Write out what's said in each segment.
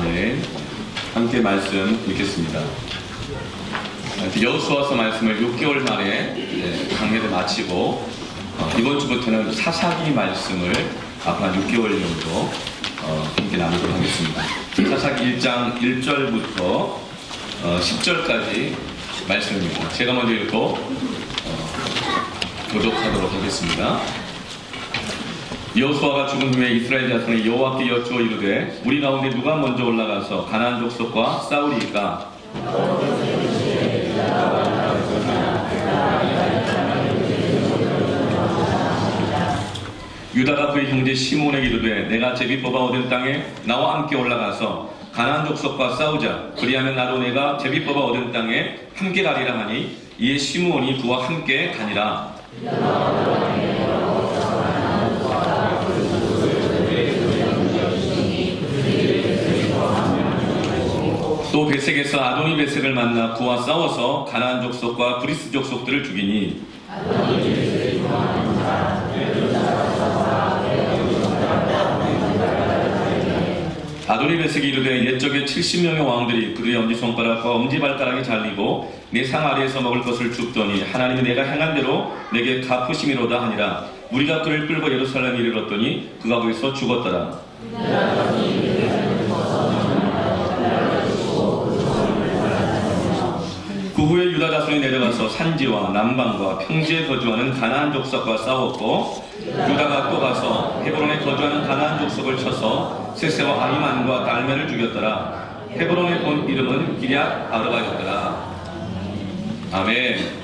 아멘. 함께 말씀 읽겠습니다. 여호수아서 말씀을 6개월 만에 강해를 마치고 이번 주부터는 사사기 말씀을 앞으로 한 6개월 정도 함께 나누도록 하겠습니다. 사사기 1장 1절부터 10절까지 말씀입니다. 제가 먼저 읽고 교독하도록 하겠습니다. 여호수아가 죽은 후에 이스라엘 자손이 여호와께 여쭈어 이르되 우리 가운데 누가 먼저 올라가서 가나안 족속과 싸우리이까? 유다가 그의 형제 시몬에게 이르되 내가 제비 뽑아 얻은 땅에 나와 함께 올라가서 가나안 족속과 싸우자. 그리하면 나도 내가 제비 뽑아 얻은 땅에 함께 가리라 하니 이에 시몬이 그와 함께 가니라. 또 베색에서 아도니 베색을 만나 그와 싸워서 가나안 족속과 브리스 족속들을 죽이니 아도니 베색이 이르되 옛적에 70명의 왕들이 그들의 엄지손가락과 엄지발가락이 잘리고 내 상 아래에서 먹을 것을 줍더니 하나님이 내가 행한 대로 내게 갚으심이로다 하니라. 우리가 그를 끌고 예루살렘에 이르렀더니 그가 거기서 죽었더라. 그 후에 유다 자손이 내려가서 산지와 남방과 평지에 거주하는 가나안 족속과 싸웠고 유다가 또 가서 헤브론에 거주하는 가나안 족속을 쳐서 세세와 아히만과 달면을 죽였더라. 헤브론의 본 이름은 기럇 아르바였더라. 아멘.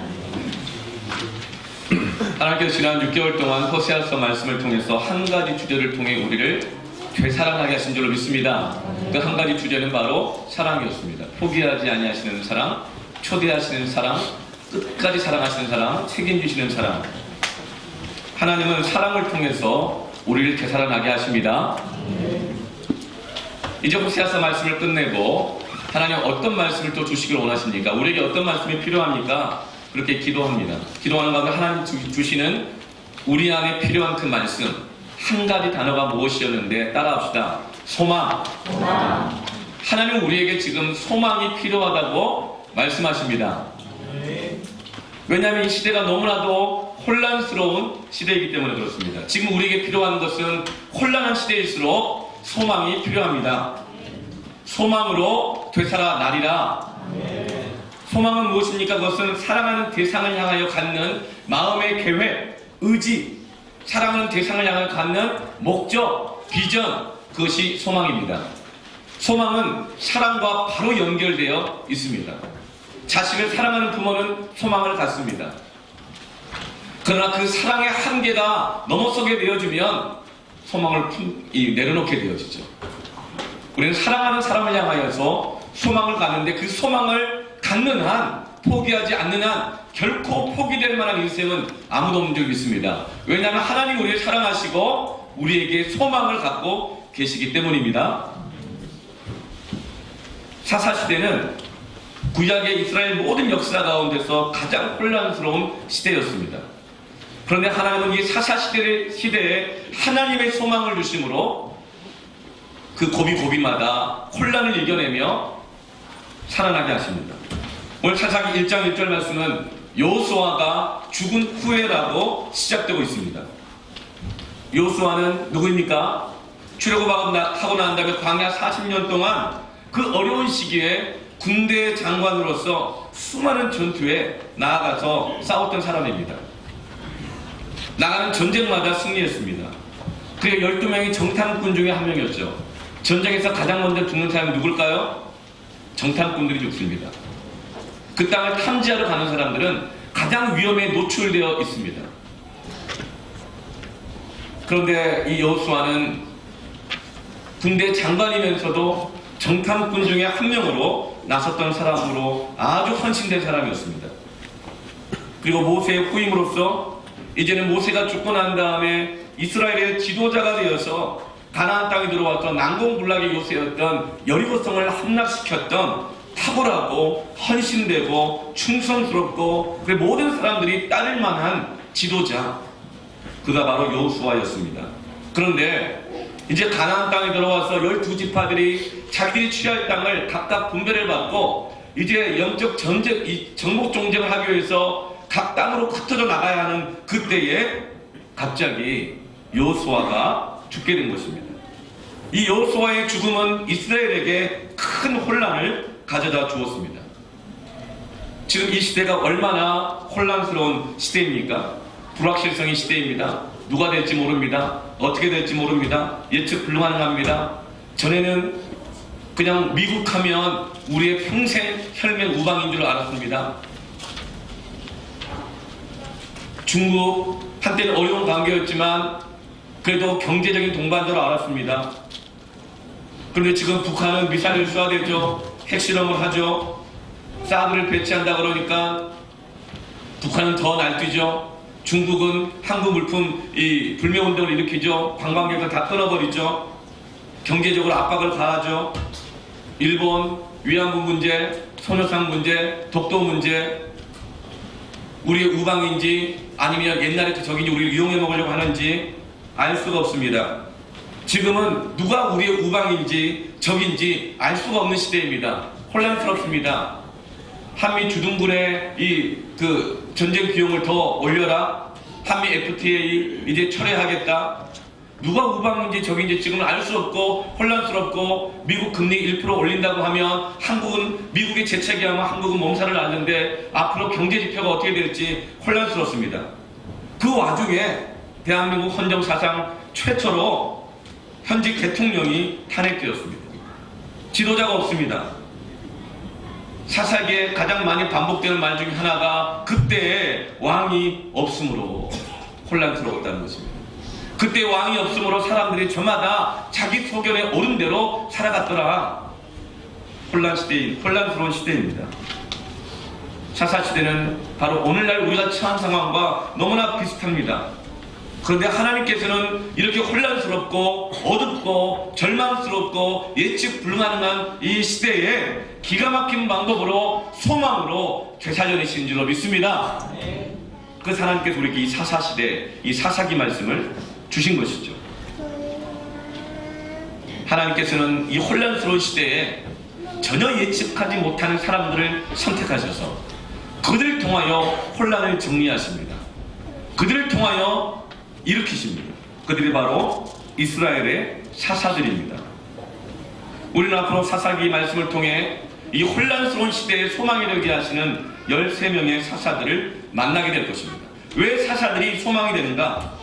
하나님께서 지난 6개월 동안 호세아서 말씀을 통해서 한 가지 주제를 통해 우리를 되사랑하게 하신 줄로 믿습니다. 그 한 가지 주제는 바로 사랑이었습니다. 포기하지 아니하시는 사랑, 초대하시는 사랑, 끝까지 사랑하시는 사랑, 책임지시는 사랑. 하나님은 사랑을 통해서 우리를 되살아나게 하십니다. 이제 호세아서 말씀을 끝내고 하나님 어떤 말씀을 또 주시길 원하십니까? 우리에게 어떤 말씀이 필요합니까? 그렇게 기도합니다. 기도하는 가운데 하나님 주시는 우리 안에 필요한 그 말씀 한 가지 단어가 무엇이었는데 따라합시다. 소망. 하나님은 우리에게 지금 소망이 필요하다고 말씀하십니다. 왜냐하면 이 시대가 너무나도 혼란스러운 시대이기 때문에 그렇습니다. 지금 우리에게 필요한 것은 혼란한 시대일수록 소망이 필요합니다. 소망으로 되살아나리라. 소망은 무엇입니까? 그것은 사랑하는 대상을 향하여 갖는 마음의 계획, 의지, 사랑하는 대상을 향하여 갖는 목적, 비전, 그것이 소망입니다. 소망은 사랑과 바로 연결되어 있습니다. 자식을 사랑하는 부모는 소망을 갖습니다. 그러나 그 사랑의 한계가 넘어서게 되어지면 소망을 내려놓게 되어지죠. 우리는 사랑하는 사람을 향하여서 소망을 갖는데 그 소망을 갖는 한, 포기하지 않는 한 결코 포기될 만한 인생은 아무도 없는 줄 믿습니다. 왜냐하면 하나님 우리를 사랑하시고 우리에게 소망을 갖고 계시기 때문입니다. 사사시대는 구약의 이스라엘 모든 역사 가운데서 가장 혼란스러운 시대였습니다. 그런데 하나님은 이 사사시대에 하나님의 소망을 주심으로 그 고비고비마다 혼란을 이겨내며 살아나게 하십니다. 오늘 사사기 1장 1절 말씀은 여호수아가 죽은 후에라고 시작되고 있습니다. 여호수아는 누구입니까? 출애굽하고 난 다음에 광야 40년 동안 그 어려운 시기에 군대 장관으로서 수많은 전투에 나아가서 싸웠던 사람입니다. 나가는 전쟁마다 승리했습니다. 그리고 12명의 정탐꾼 중에 한 명이었죠. 전쟁에서 가장 먼저 죽는 사람이 누굴까요? 정탐꾼들이 죽습니다. 그 땅을 탐지하러 가는 사람들은 가장 위험에 노출되어 있습니다. 그런데 이 여호수아는 군대 장관이면서도 정탐꾼 중에 한 명으로 나섰던 사람으로 아주 헌신된 사람이었습니다. 그리고 모세의 후임으로서 이제는 모세가 죽고 난 다음에 이스라엘의 지도자가 되어서 가나안 땅에 들어왔던 난공불락의 요새였던 여리고성을 함락시켰던 탁월하고 헌신되고 충성스럽고 그 모든 사람들이 따를 만한 지도자, 그가 바로 여호수아였습니다. 그런데 이제 가나안 땅에 들어와서 12지파들이 자기들이 취할 땅을 각각 분배를 받고 이제 영적 전쟁, 정복 정쟁을 하기 위해서 각 땅으로 흩어져 나가야 하는 그때에 갑자기 여호수아가 죽게 된 것입니다. 이 여호수아의 죽음은 이스라엘에게 큰 혼란을 가져다 주었습니다. 지금 이 시대가 얼마나 혼란스러운 시대입니까? 불확실성의 시대입니다. 누가 될지 모릅니다. 어떻게 될지 모릅니다. 예측 불가능합니다. 전에는 그냥 미국 하면 우리의 평생 혈맹 우방인 줄 알았습니다. 중국 한때는 어려운 관계였지만 그래도 경제적인 동반자로 알았습니다. 그런데 지금 북한은 미사일을 쏴대죠. 핵실험을 하죠. 사드를 배치한다 그러니까 북한은 더 날뛰죠. 중국은 한국 물품 불매운동을 일으키죠. 관광객을 다 끊어버리죠. 경제적으로 압박을 가하죠. 일본 위안부 문제, 소녀상 문제, 독도 문제, 우리의 우방인지 아니면 옛날에 적인지 우리를 이용해 먹으려고 하는지 알 수가 없습니다. 지금은 누가 우리의 우방인지 적인지 알 수가 없는 시대입니다. 혼란스럽습니다. 한미 주둔군의 전쟁 비용을 더 올려라. 한미 FTA 이제 철회하겠다. 누가 우방인지 적인지 지금은 알 수 없고 혼란스럽고 미국 금리 1% 올린다고 하면 한국은 미국의 재채기 하면 한국은 몸살을 앓는데 앞으로 경제 지표가 어떻게 될지 혼란스럽습니다. 그 와중에 대한민국 헌정사상 최초로 현직 대통령이 탄핵되었습니다. 지도자가 없습니다. 사사기에 가장 많이 반복되는 말 중에 하나가 그때의 왕이 없으므로 혼란스러웠다는 것입니다. 그때 왕이 없으므로 사람들이 저마다 자기 소견에 옳은 대로 살아갔더라. 혼란스러운 시대입니다. 사사시대는 바로 오늘날 우리가 처한 상황과 너무나 비슷합니다. 그런데 하나님께서는 이렇게 혼란스럽고 어둡고 절망스럽고 예측 불가능한 이 시대에 기가 막힌 방법으로 소망으로 되살려내신 줄로 믿습니다. 그래서 하나님께서 우리에게 이 사사시대, 이 사사기 말씀을 주신 것이죠. 하나님께서는 이 혼란스러운 시대에 전혀 예측하지 못하는 사람들을 선택하셔서 그들을 통하여 혼란을 정리하십니다. 그들을 통하여 일으키십니다. 그들이 바로 이스라엘의 사사들입니다. 우리는 앞으로 사사기 말씀을 통해 이 혼란스러운 시대에 소망이 되게 하시는 13명의 사사들을 만나게 될 것입니다. 왜 사사들이 소망이 되는가?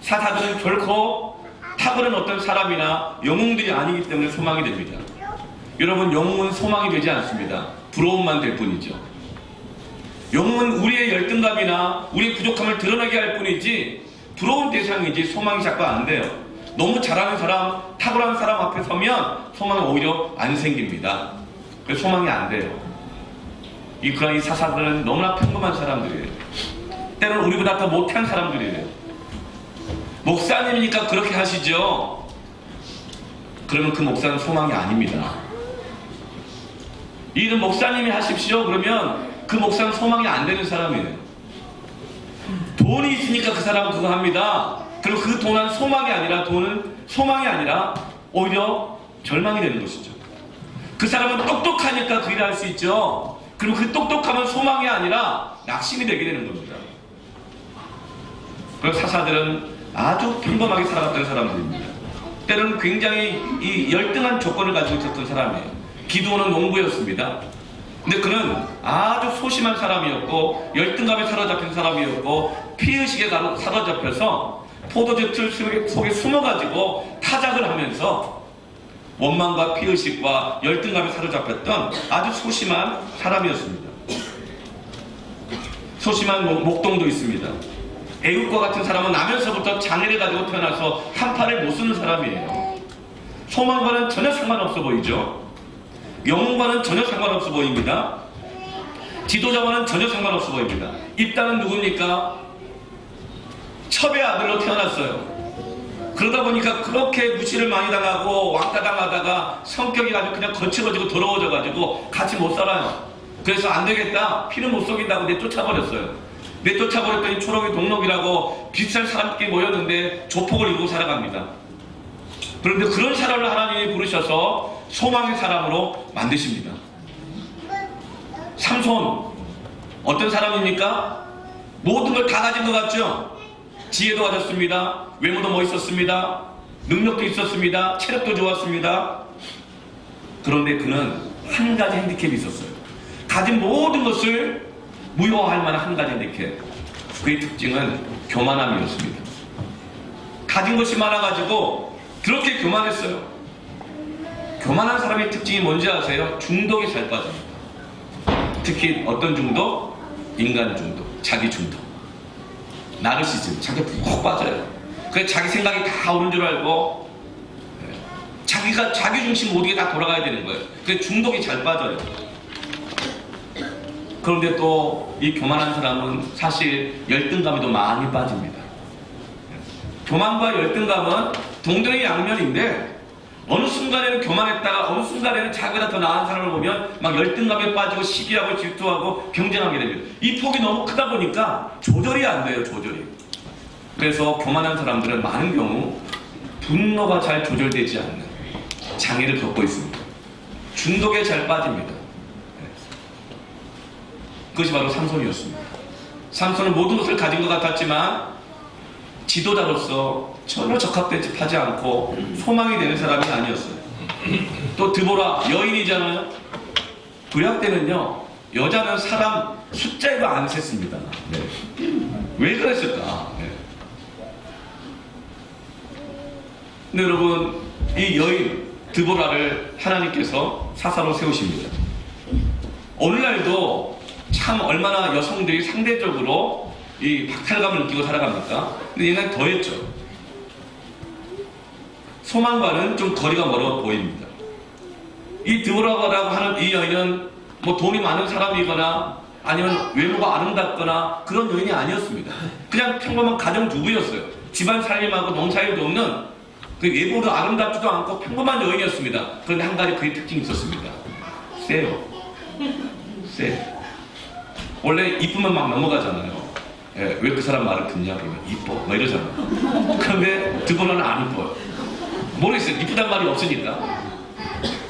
사사들은 결코 탁월한 어떤 사람이나 영웅들이 아니기 때문에 소망이 됩니다. 여러분, 영웅은 소망이 되지 않습니다. 부러움만 될 뿐이죠. 영웅은 우리의 열등감이나 우리의 부족함을 드러나게 할 뿐이지 부러운 대상이지 소망이 자꾸 안 돼요. 너무 잘하는 사람, 탁월한 사람 앞에 서면 소망이 오히려 안 생깁니다. 그래서 소망이 안 돼요. 그러나 이 사사들은 너무나 평범한 사람들이에요. 때로는 우리보다 더 못한 사람들이에요. 목사님이니까 그렇게 하시죠. 그러면 그 목사는 소망이 아닙니다. 이 일은 목사님이 하십시오. 그러면 그 목사는 소망이 안 되는 사람이에요. 돈이 있으니까 그 사람은 그거 합니다. 그리고 그 돈은 소망이 아니라 오히려 절망이 되는 것이죠. 그 사람은 똑똑하니까 그 일을 할 수 있죠. 그리고 그 똑똑함은 소망이 아니라 낙심이 되게 되는 겁니다. 그리고 사사들은 아주 평범하게 살아갔던 사람들입니다. 때로는 굉장히 열등한 조건을 가지고 있었던 사람이에요. 기드온은 농부였습니다. 근데 그는 아주 소심한 사람이었고 열등감에 사로잡힌 사람이었고 피의식에 사로잡혀서 포도주 틀 속에 숨어가지고 타작을 하면서 원망과 피의식과 열등감에 사로잡혔던 아주 소심한 사람이었습니다. 소심한 목동도 있습니다. 애국과 같은 사람은 나면서부터 장애를 가지고 태어나서 한 팔을 못 쓰는 사람이에요. 소망과는 전혀 상관없어 보이죠. 영웅과는 전혀 상관없어 보입니다. 지도자와는 전혀 상관없어 보입니다. 입단은 누굽니까? 첩의 아들로 태어났어요. 그러다 보니까 그렇게 무시를 많이 당하고 왕따당하다가 성격이 아주 그냥 거칠어지고 더러워져가지고 같이 못 살아요. 그래서 안 되겠다, 피는 못 속인다고 내쫓아버렸어요. 내쫓아버렸더니 초록이 동록이라고 비슷한 사람끼리 모였는데 조폭을 이루고 살아갑니다. 그런데 그런 사람을 하나님이 부르셔서 소망의 사람으로 만드십니다. 삼손 어떤 사람입니까? 모든 걸 다 가진 것 같죠? 지혜도 가졌습니다. 외모도 멋있었습니다. 능력도 있었습니다. 체력도 좋았습니다. 그런데 그는 한 가지 핸디캡이 있었어요. 가진 모든 것을 무효화할 만한 한 가지 핸디캡. 그의 특징은 교만함이었습니다. 가진 것이 많아가지고 그렇게 교만했어요. 교만한 사람의 특징이 뭔지 아세요? 중독에 잘 빠집니다. 특히 어떤 중독? 인간 중독, 자기 중독, 나르시즘, 자기가 푹 빠져요. 그래서 자기 생각이 다 옳은 줄 알고 자기가 자기 중심 모두게 다 돌아가야 되는 거예요. 그래서 중독이 잘 빠져요. 그런데 또 이 교만한 사람은 사실 열등감에도 많이 빠집니다. 교만과 열등감은 동전의 양면인데 어느 순간에는 교만했다가 어느 순간에는 자기보다 더 나은 사람을 보면 막 열등감에 빠지고 시기하고 질투하고 경쟁하게 됩니다. 이 폭이 너무 크다 보니까 조절이 안 돼요. 조절이. 그래서 교만한 사람들은 많은 경우 분노가 잘 조절되지 않는 장애를 겪고 있습니다. 중독에 잘 빠집니다. 그것이 바로 삼손이었습니다. 삼손은 모든 것을 가진 것 같았지만 지도자로서 전혀 적합하지 않고 소망이 되는 사람이 아니었어요. 또 드보라 여인이잖아요. 구약 때는요 여자는 사람 숫자에도 안 셌습니다. 네. 왜 그랬을까? 네. 근데 여러분 이 여인 드보라를 하나님께서 사사로 세우십니다. 오늘날도 참 얼마나 여성들이 상대적으로 이 박탈감을 느끼고 살아갑니까? 근데 얘는 더했죠. 소망과는 좀 거리가 멀어 보입니다. 이 드보라라고 하는 이 여인은 뭐 돈이 많은 사람이거나 아니면 외모가 아름답거나 그런 여인이 아니었습니다. 그냥 평범한 가정주부였어요. 집안 살림하고 농사일도 없는 그 외모도 아름답지도 않고 평범한 여인이었습니다. 그런데 한 가지 그의 특징이 있었습니다. 세요. 세. 원래 이쁘면 막 넘어가잖아요. 예, 왜 그 사람 말을 듣냐 그러면 이뻐 막 이러잖아요. 그런데 드보라는 안 이뻐요. 모르겠어요. 이쁘단 말이 없으니까.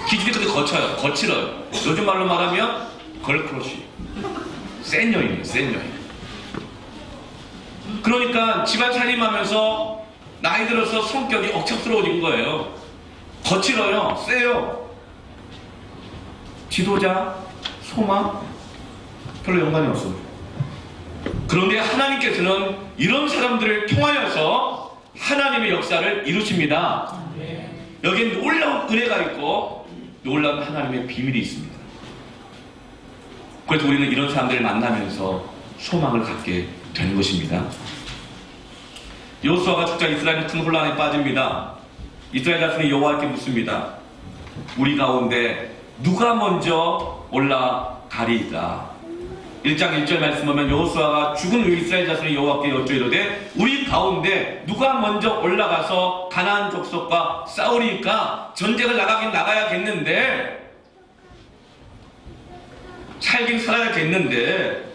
기질이 근데 거쳐요. 거칠어요. 요즘 말로 말하면 걸크러쉬. 센 여인이에요. 센 여인. 그러니까 집안 살림하면서 나이 들어서 성격이 억척스러워진 거예요. 거칠어요. 세요. 지도자, 소망 별로 연관이 없어요. 그런데 하나님께서는 이런 사람들을 통하여서 하나님의 역사를 이루십니다. 여기에 놀라운 은혜가 있고 놀라운 하나님의 비밀이 있습니다. 그래서 우리는 이런 사람들을 만나면서 소망을 갖게 되는 것입니다. 여호수아가 죽자 이스라엘은 큰 혼란에 빠집니다. 이스라엘 자손이 여호와께 묻습니다. 우리 가운데 누가 먼저 올라가리이까? 1장 1절 말씀 보면 여호수아가 죽은 후 이스라엘 자손이 여호와께 여쭈이르되 우리 가운데 누가 먼저 올라가서 가나안 족속과 싸우리이까? 전쟁을 나가긴 나가야겠는데 살긴 살아야겠는데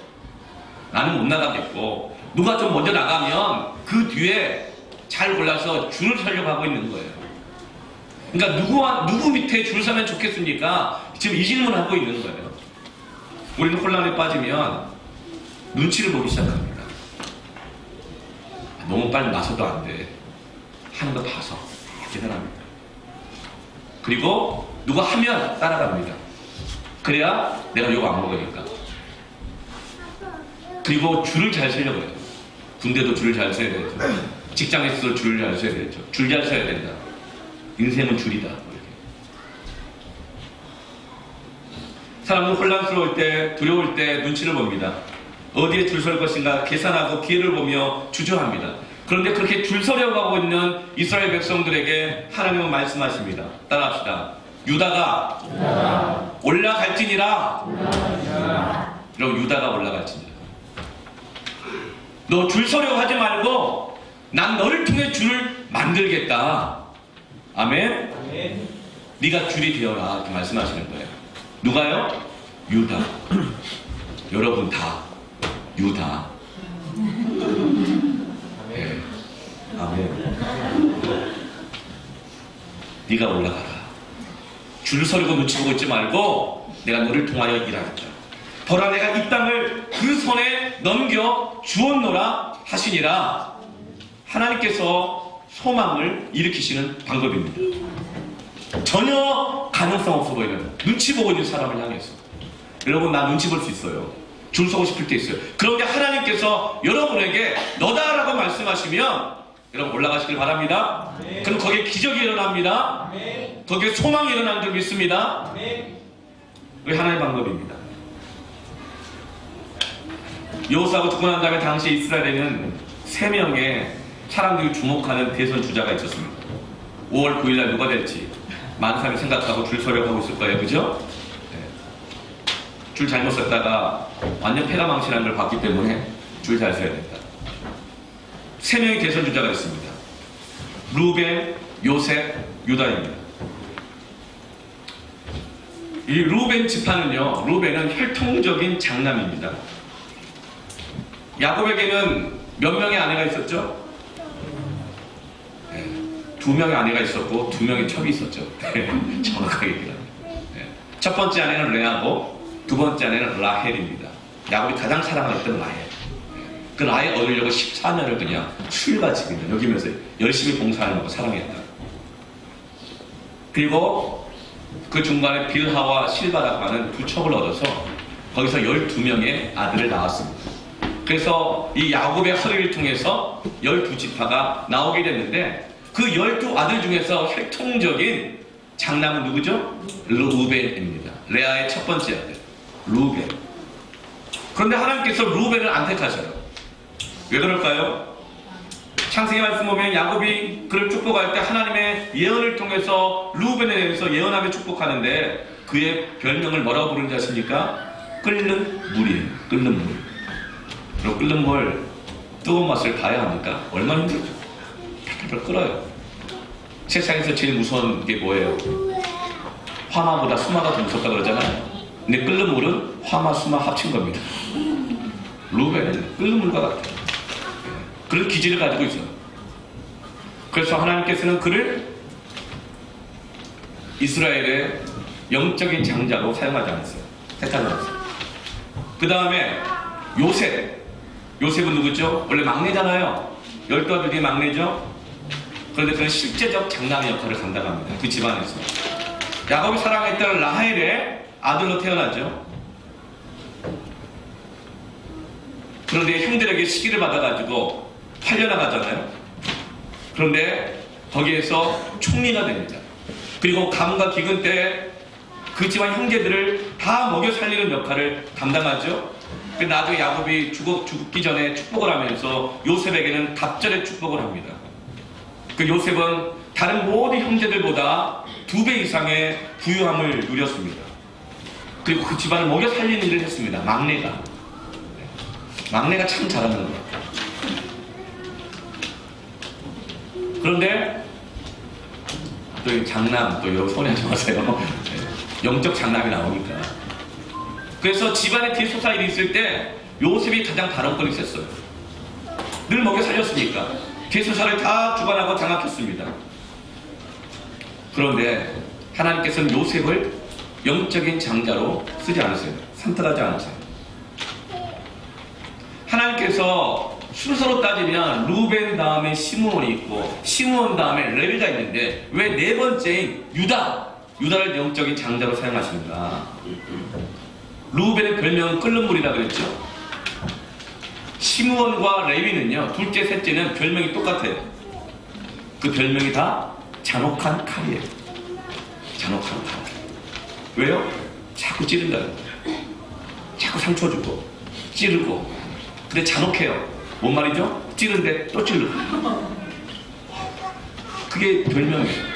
나는 못 나가겠고 누가 좀 먼저 나가면 그 뒤에 잘 골라서 줄을 서려고 하고 있는 거예요. 그러니까 누구 밑에 줄 서면 좋겠습니까? 지금 이 질문을 하고 있는 거예요. 우리는 혼란에 빠지면 눈치를 보기 시작합니다. 너무 빨리 나서도 안 돼. 하는 거 봐서 이렇게 합니다. 그리고 누가 하면 따라갑니다. 그래야 내가 욕 안 먹으니까. 그리고 줄을 잘 서려고 해요. 군대도 줄을 잘 서야 되죠. 직장에서도 줄을 잘 서야 되죠. 줄 잘 서야 된다. 인생은 줄이다. 이렇게. 사람은 혼란스러울 때, 두려울 때 눈치를 봅니다. 어디에 줄 설 것인가 계산하고 기회를 보며 주저합니다. 그런데 그렇게 줄 서려고 하고 있는 이스라엘 백성들에게 하나님은 말씀하십니다. 따라합시다. 유다가 올라갈지니라. 그럼 유다가 올라갈지니라. 너 줄 서려고 하지 말고 난 너를 통해 줄을 만들겠다. 아멘? 아멘. 네가 줄이 되어라. 이렇게 말씀하시는 거예요. 누가요? 유다. 여러분 다 유다. 네. 아멘. 네가 올라가라. 줄 서리고 눈치 보고 있지 말고 내가 너를 통하여 일하겠다. 보라 내가 이 땅을 그 손에 넘겨 주었노라 하시니라. 하나님께서 소망을 일으키시는 방법입니다. 전혀 가능성 없어 보이는 눈치 보고 있는 사람을 향해서, 여러분 나 눈치 볼 수 있어요. 줄 서고 싶을 때 있어요. 그런데 하나님께서 여러분에게 너다라고 말씀하시면 여러분 올라가시길 바랍니다. 그럼 거기에 기적이 일어납니다. 거기에 소망이 일어나는 줄 믿습니다. 그게 하나의 방법입니다. 여호수아가 죽고 난 다음에 당시 이스라엘에는 3명의 사람들이 주목하는 대선 주자가 있었습니다. 5월 9일날 누가 될지 많은 사람이 생각하고 줄 서려고 하고 있을 거예요. 그죠? 네. 줄 잘못 섰다가 완전 패가망신한 걸 봤기 때문에 줄 잘 서야 된다. 3명의 대선 주자가 있습니다. 루벤, 요셉, 유다입니다. 이 루벤 지파는요, 루벤은 혈통적인 장남입니다. 야곱에게는 몇 명의 아내가 있었죠? 네, 2명의 아내가 있었고 2명의 첩이 있었죠. 정확하게 얘기합니다. 네. 첫 번째 아내는 레아고 두 번째 아내는 라헬입니다. 야곱이 가장 사랑했던 라헬. 그 라헬 얻으려고 14년을 그냥 술같이 그냥 여기면서 열심히 봉사하려고 사랑했다. 그리고 그 중간에 빌하와 실바라고 하는 2첩을 얻어서 거기서 12명의 아들을 낳았습니다. 그래서 이 야곱의 허리를 통해서 12지파가 나오게 됐는데, 그 12아들 중에서 혈통적인 장남은 누구죠? 루벤입니다. 레아의 첫 번째 아들 루벤. 그런데 하나님께서 루벤을 안 택하셔요. 왜 그럴까요? 창세기 말씀 보면 야곱이 그를 축복할 때 하나님의 예언을 통해서 루벤에 대해서 예언하며 축복하는데, 그의 별명을 뭐라고 부르는지 아십니까? 끓는 물이에요. 끓는 물. 그리고 끓는 물 뜨거운 맛을 봐야 하니까 얼마나 힘들죠. 팔팔 끓어요. 세상에서 제일 무서운 게 뭐예요? 화마보다 수마가 더 무섭다 그러잖아요. 근데 끓는 물은 화마, 수마 합친 겁니다. 루벤은 끓는 물과 같아요. 그런 기질을 가지고 있어요. 그래서 하나님께서는 그를 이스라엘의 영적인 장자로 사용하지 않았어요. 택하지 않았어요. 그 다음에 요셉은 누구죠? 원래 막내잖아요. 12아들 중에 막내죠? 그런데 그는 실제적 장남의 역할을 감당합니다. 그 집안에서. 야곱이 사랑했던 라헬의 아들로 태어나죠. 그런데 형들에게 시기를 받아가지고 팔려나가잖아요. 그런데 거기에서 총리가 됩니다. 그리고 가뭄과 기근 때 그 집안 형제들을 다 먹여 살리는 역할을 감당하죠. 나중에 야곱이 죽기 전에 축복을 하면서 요셉에게는 갑절의 축복을 합니다. 그 요셉은 다른 모든 형제들보다 2배 이상의 부유함을 누렸습니다. 그리고 그 집안을 먹여 살리는 일을 했습니다. 막내가 참 잘하는 것 같아요. 그런데 또 이 장남, 또 여러분 손해하지 마세요. 영적 장남이 나오니까. 그래서 집안에 대소사 일이 있을 때 요셉이 가장 발언권이 있었어요. 늘 먹여 살렸으니까 대소사를 다 주관하고 장악했습니다. 그런데 하나님께서는 요셉을 영적인 장자로 쓰지 않으세요. 선택하지 않으세요. 하나님께서 순서로 따지면 루벤 다음에 시므온이 있고 시므온 다음에 레위가 있는데 왜 네 번째인 유다를 영적인 장자로 사용하십니까? 루벤의 별명은 끓는 물이라 그랬죠. 시므온과 레위는요, 둘째 셋째는 별명이 똑같아요. 그 별명이 다 잔혹한 칼이에요. 잔혹한 칼. 왜요? 자꾸 찌른다는 거예요. 자꾸 상처 주고 찌르고. 근데 잔혹해요. 뭔 말이죠? 찌른데 또 찌르고. 그게 별명이에요.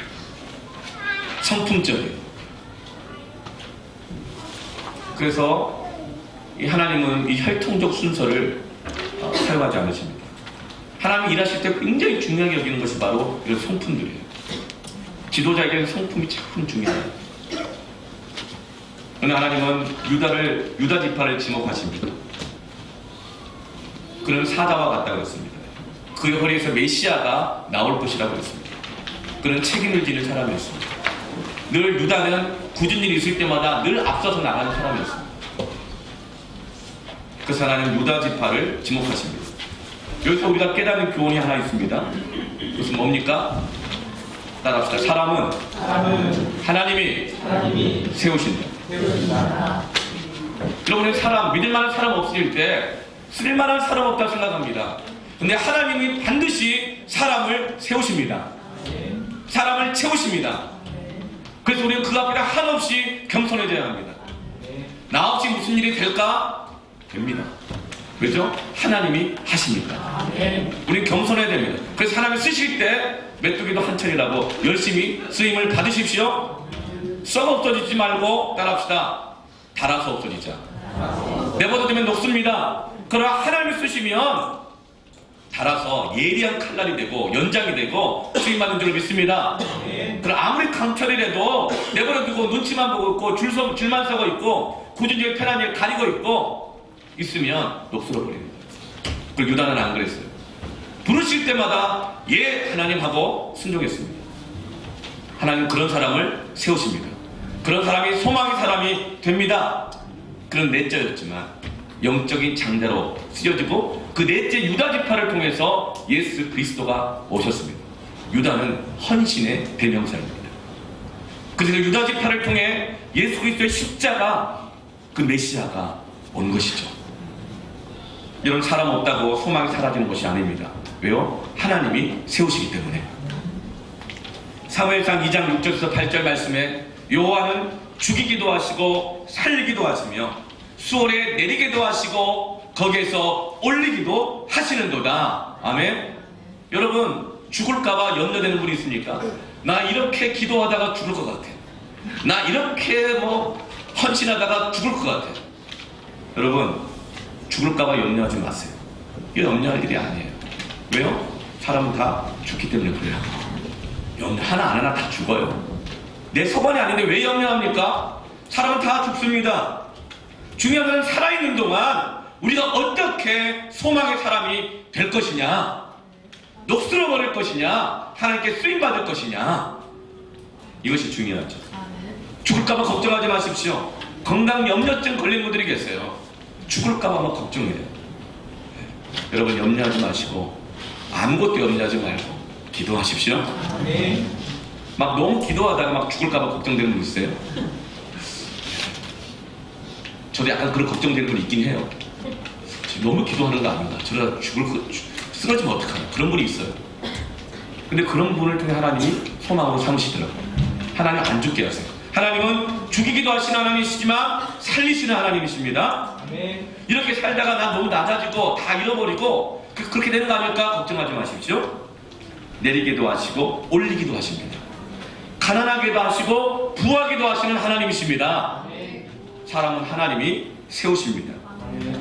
성품적이에요. 그래서 이 하나님은 이 혈통적 순서를 사용하지 않으십니다. 하나님이 일하실 때 굉장히 중요하게 여기는 것이 바로 이런 성품들이에요. 지도자에게는 성품이 참 중요해요. 그런데 하나님은 유다 지파를 지목하십니다. 그는 사자와 같다 그랬습니다. 그의 허리에서 메시아가 나올 것이라고 했습니다. 그는 책임을 지는 사람이었습니다. 늘 유다는 굳은 일이 있을 때마다 늘 앞서서 나가는 사람이었습니다. 그 사람은 유다 지파를 지목하십니다. 여기서 우리가 깨닫는 교훈이 하나 있습니다. 그것은 뭡니까? 따라합시다. 사람은 하나님이 세우신다. 여러분은 사람, 믿을 만한 사람 없을 때 쓸만한 사람 없다고 생각합니다. 근데 하나님이 반드시 사람을 세우십니다. 사람을 채우십니다. 그래서 우리는 그 앞에 한없이 겸손해져야 합니다. 나 없이 무슨 일이 될까? 됩니다. 그렇죠? 하나님이 하십니다. 우리는 겸손해야 됩니다. 그래서 하나님이 쓰실 때 메뚜기도 한 천이라고 열심히 쓰임을 받으십시오. 썩어 없어지지 말고 따라합시다. 달아서 없어지자. 내버려두면 녹습니다. 그러나 하나님이 쓰시면 달아서 예리한 칼날이 되고 연장이 되고 쓰임받는 줄을 믿습니다. 그럼 아무리 강철이라도 내버려두고 눈치만 보고 있고 줄만 서고 있고 굳은 일 편한 일 가리고 있고 있으면 녹슬어 버립니다. 그리고 유다는 안 그랬어요. 부르실 때마다 예 하나님 하고 순종했습니다. 하나님 그런 사람을 세우십니다. 그런 사람이 소망의 사람이 됩니다. 그런 넷째였지만 영적인 장자로 쓰여지고 그 넷째 유다 지파를 통해서 예수 그리스도가 오셨습니다. 유다는 헌신의 대명사입니다. 그래서 유다 지파를 통해 예수 그리스도의 십자가 그 메시아가 온 것이죠. 이런 사람 없다고 소망이 사라지는 것이 아닙니다. 왜요? 하나님이 세우시기 때문에. 사무엘상 2장 6절에서 8절 말씀에 여호와는 죽이기도 하시고 살리기도 하시며 수월에 내리기도 하시고 거기에서 올리기도 하시는도다. 아멘. 여러분 죽을까봐 염려되는 분이 있습니까? 나 이렇게 기도하다가 죽을 것 같아. 나 이렇게 헌신하다가 죽을 것 같아. 여러분 죽을까봐 염려하지 마세요. 이게 염려할 일이 아니에요. 왜요? 사람은 다 죽기 때문에 그래요. 염려 하나 다 죽어요. 내 소관이 아닌데 왜 염려합니까? 사람은 다 죽습니다. 중요한 건 살아있는 동안 우리가 어떻게 소망의 사람이 될 것이냐, 녹슬어 버릴 것이냐, 하나님께 쓰임받을 것이냐, 이것이 중요하죠. 죽을까봐 걱정하지 마십시오. 건강 염려증 걸린 분들이 계세요. 죽을까봐 막 걱정해요. 여러분 염려하지 마시고 아무것도 염려하지 말고 기도하십시오. 막 너무 기도하다가 막 죽을까봐 걱정되는 분 있어요? 저도 약간 그런 걱정되는 분 있긴 해요. 너무 기도하는 거 아닌가? 저러다 쓰러지면 어떡하나? 그런 분이 있어요. 근데 그런 분을 통해 하나님이 소망으로 삼으시더라고요. 하나님 안 죽게 하세요. 하나님은 죽이기도 하시는 하나님이시지만 살리시는 하나님이십니다. 이렇게 살다가 난 너무 낮아지고 다 잃어버리고 그렇게 되는 거 아닐까? 걱정하지 마십시오. 내리기도 하시고 올리기도 하십니다. 가난하게도 하시고 부하게도 하시는 하나님이십니다. 사람은 하나님이 세우십니다.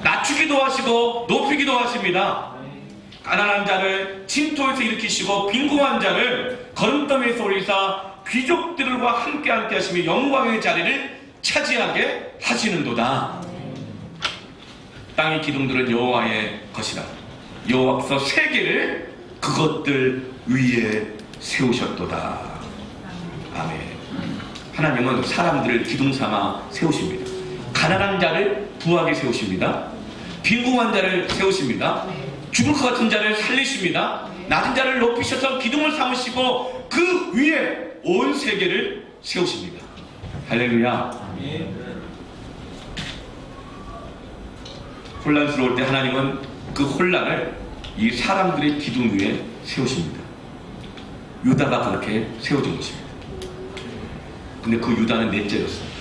낮추기도 하시고 높이기도 하십니다. 가난한 자를 진토에서 일으키시고 빈궁한 자를 거름더미에서 올리사 귀족들과 함께 하시며 영광의 자리를 차지하게 하시는도다. 땅의 기둥들은 여호와의 것이라. 여호와께서 세계를 그것들 위에 세우셨도다. 아멘. 하나님은 사람들을 기둥 삼아 세우십니다. 가난한 자를 부하게 세우십니다. 빈궁한 자를 세우십니다. 죽을 것 같은 자를 살리십니다. 낮은 자를 높이셔서 기둥을 삼으시고 그 위에 온 세계를 세우십니다. 할렐루야. 혼란스러울 때 하나님은 그 혼란을 이 사람들의 기둥 위에 세우십니다. 유다가 그렇게 세워진 것입니다. 근데 그 유다는 넷째였어요.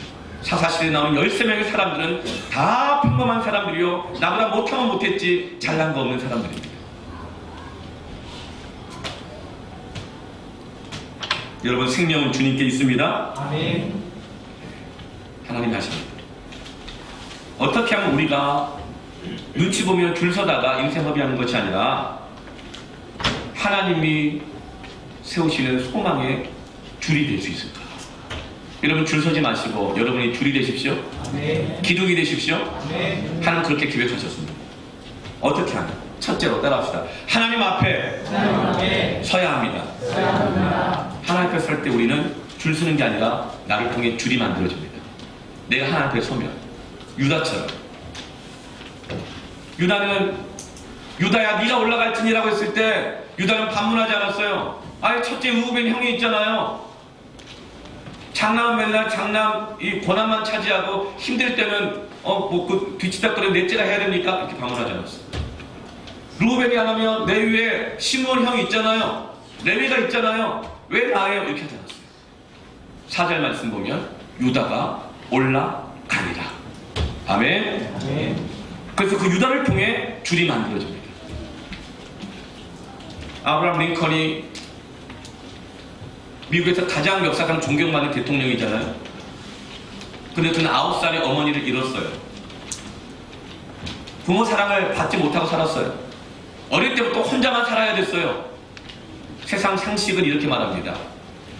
사사시대에 나온 13명의 사람들은 다 평범한 사람들이요, 나보다 못하면 못했지 잘난 거 없는 사람들입니다. 여러분 생명은 주님께 있습니다. 아멘. 하나님 하십니다. 어떻게 하면 우리가 눈치 보며 줄 서다가 인생 허비하는 것이 아니라 하나님이 세우시는 소망의 줄이 될 수 있을까? 여러분 줄 서지 마시고 여러분이 줄이 되십시오. 아멘. 기둥이 되십시오. 아멘. 하나님 그렇게 기획하셨습니다. 어떻게 하냐? 첫째로 따라합시다. 하나님 앞에 서야 합니다. 하나님 앞에 설 때 우리는 줄 서는 게 아니라 나를 통해 줄이 만들어집니다. 내가 하나님 앞에 서면 유다처럼. 유다는 유다야 네가 올라갈지니라고 했을 때 유다는 반문하지 않았어요. 아예 첫째 루벤 형이 있잖아요. 장남 맨날 장남 이 권한만 차지하고 힘들 때는 그 뒤치다거리 넷째가 해야 됩니까? 이렇게 반문하지 않았어요. 루벤이 안 하면 내 위에 시므온 형이 있잖아요. 레위가 있잖아요. 왜 나예요? 이렇게 하지 않았어요. 4절 말씀 보면 유다가 올라가니라. 아멘. 아멘. 그래서 그 유다를 통해 줄이 만들어집니다. 아브라함 링컨이 미국에서 가장 역사상 존경받는 대통령이잖아요. 근데 그는 9살에 어머니를 잃었어요. 부모 사랑을 받지 못하고 살았어요. 어릴 때부터 혼자만 살아야 됐어요. 세상 상식은 이렇게 말합니다.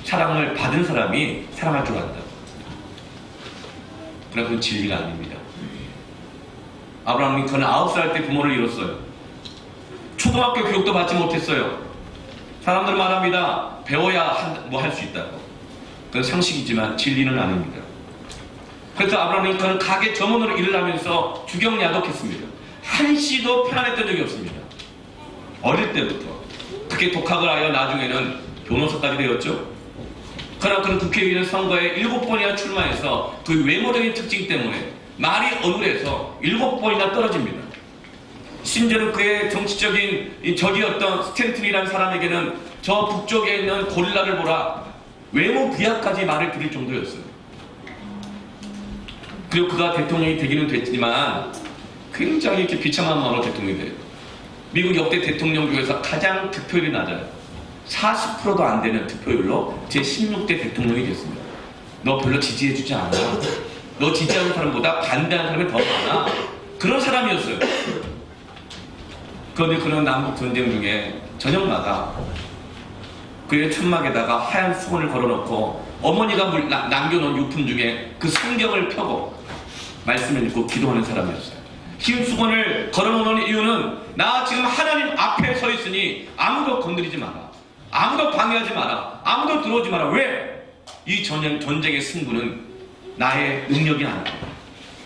사랑을 받은 사람이 사랑할 줄 안다. 그러나 그건 진리가 아닙니다. 아브라함 링컨은 9살 때 부모를 잃었어요. 초등학교 교육도 받지 못했어요. 사람들은 말합니다. 배워야 뭐 할 수 있다고. 그건 상식이지만 진리는 아닙니다. 그래서 아브라함 링컨은 가게 점원으로 일을 하면서 주경야독했습니다. 한시도 편안했던 적이 없습니다. 어릴 때부터. 그렇게 독학을 하여 나중에는 변호사까지 되었죠. 그러나 그는 국회의원 선거에 7번이나 출마해서 그 외모적인 특징 때문에 말이 어눌해서 7번이나 떨어집니다. 심지어는 그의 정치적인 적이었던 스탠튼이라는 사람에게는 저 북쪽에 있는 고릴라를 보라 외모 비하까지 말을 드릴 정도였어요. 그리고 그가 대통령이 되기는 됐지만 굉장히 이렇게 비참한 마음으로 대통령이 돼요. 미국 역대 대통령 중에서 가장 득표율이 낮아요. 40%도 안 되는 득표율로 제16대 대통령이 됐습니다. 너 별로 지지해주지 않아. 너 지지하는 사람보다 반대하는 사람이 더 많아. 그런 사람이었어요. 그런데 그는 남북전쟁 중에 저녁마다 그의 천막에다가 하얀 수건을 걸어놓고 어머니가 남겨놓은 유품 중에 그 성경을 펴고 말씀을 읽고 기도하는 사람이었어요. 흰 수건을 걸어놓는 이유는 나 지금 하나님 앞에 서 있으니 아무도 건드리지 마라. 아무도 방해하지 마라. 아무도 들어오지 마라. 왜? 이 전쟁의 승부는 나의 능력이 아니라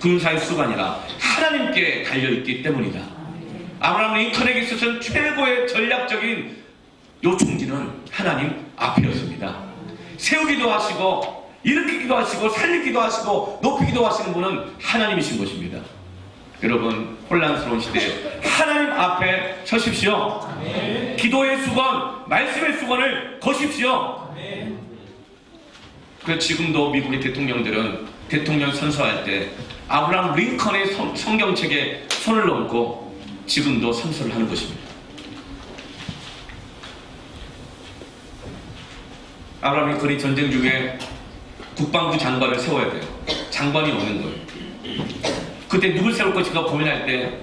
군사의 수가 아니라 하나님께 달려있기 때문이다. 아브라함 링컨에게 있어서는 최고의 전략적인 요충지는 하나님 앞이었습니다. 세우기도 하시고 일으키기도 하시고 살리기도 하시고 높이기도 하시는 분은 하나님이신 것입니다. 여러분 혼란스러운 시대에 하나님 앞에 서십시오. 아멘. 기도의 수건, 말씀의 수건을 거십시오. 아멘. 그래서 지금도 미국의 대통령들은 대통령 선서할 때 아브라함 링컨의 성경책에 손을 얹고 지금도 선서를 하는 것입니다. 아브라함 링컨이 전쟁 중에 국방부 장관을 세워야 돼요. 장관이 오는 거예요. 그때 누굴 세울 것인가 고민할 때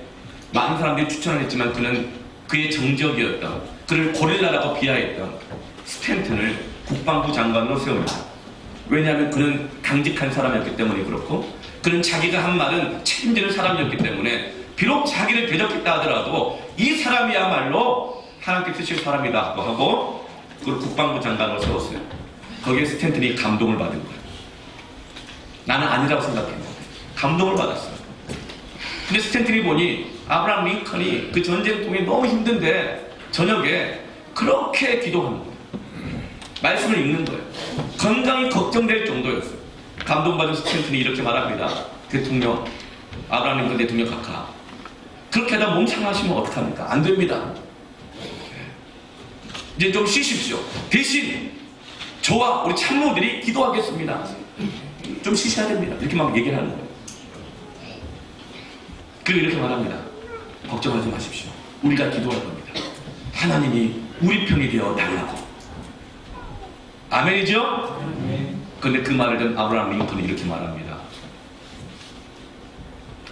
많은 사람들이 추천을 했지만 그는 그의 정적이었던, 그를 고릴라라고 비하했던 스탠튼을 국방부 장관으로 세웁니다. 왜냐하면 그는 강직한 사람이었기 때문에 그렇고, 그는 자기가 한 말은 책임지는 사람이었기 때문에 비록 자기를 대적했다 하더라도 이 사람이야말로 하나님께 쓰실 사람이다 하고 그걸 국방부 장관으로 세웠어요. 거기에 스탠튼이 감동을 받은 거예요. 나는 아니라고 생각했는데 감동을 받았어요. 근데 스탠튼이 보니 아브라함 링컨이 그 전쟁통에 너무 힘든데 저녁에 그렇게 기도하는 거예요. 말씀을 읽는 거예요. 건강이 걱정될 정도였어요. 감동받은 스탠튼이 이렇게 말합니다. 대통령, 아브라함 링컨 대통령 각하, 그렇게 하다 몸 상하시면 어떡합니까? 안 됩니다. 이제 좀 쉬십시오. 대신 저와 우리 참모들이 기도하겠습니다. 좀 쉬셔야 됩니다. 이렇게 막 얘기를 하는 거예요. 그리고 이렇게 말합니다. 걱정하지 마십시오. 우리가 기도할 겁니다. 하나님이 우리 편이 되어 달라고. 아멘이죠? 그런데 그 말을 듣는 아브라함 링컨이 이렇게 말합니다.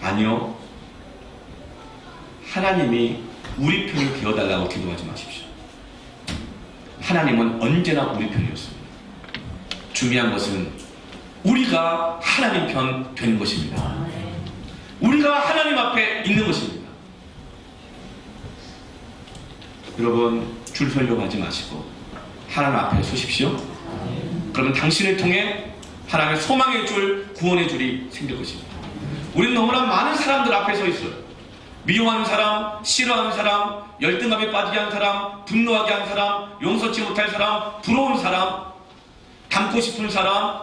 아니요. 하나님이 우리 편이 되어달라고 기도하지 마십시오. 하나님은 언제나 우리 편이었습니다. 중요한 것은 우리가 하나님 편 되는 것입니다. 우리가 하나님 앞에 있는 것입니다. 여러분 줄 서려고 하지 마시고 하나님 앞에 서십시오. 그러면 당신을 통해 하나님의 소망의 줄, 구원의 줄이 생길 것입니다. 우리는 너무나 많은 사람들 앞에 서 있어요. 미워하는 사람, 싫어하는 사람, 열등감에 빠지게 한 사람, 분노하게 한 사람, 용서치 못할 사람, 부러운 사람, 닮고 싶은 사람.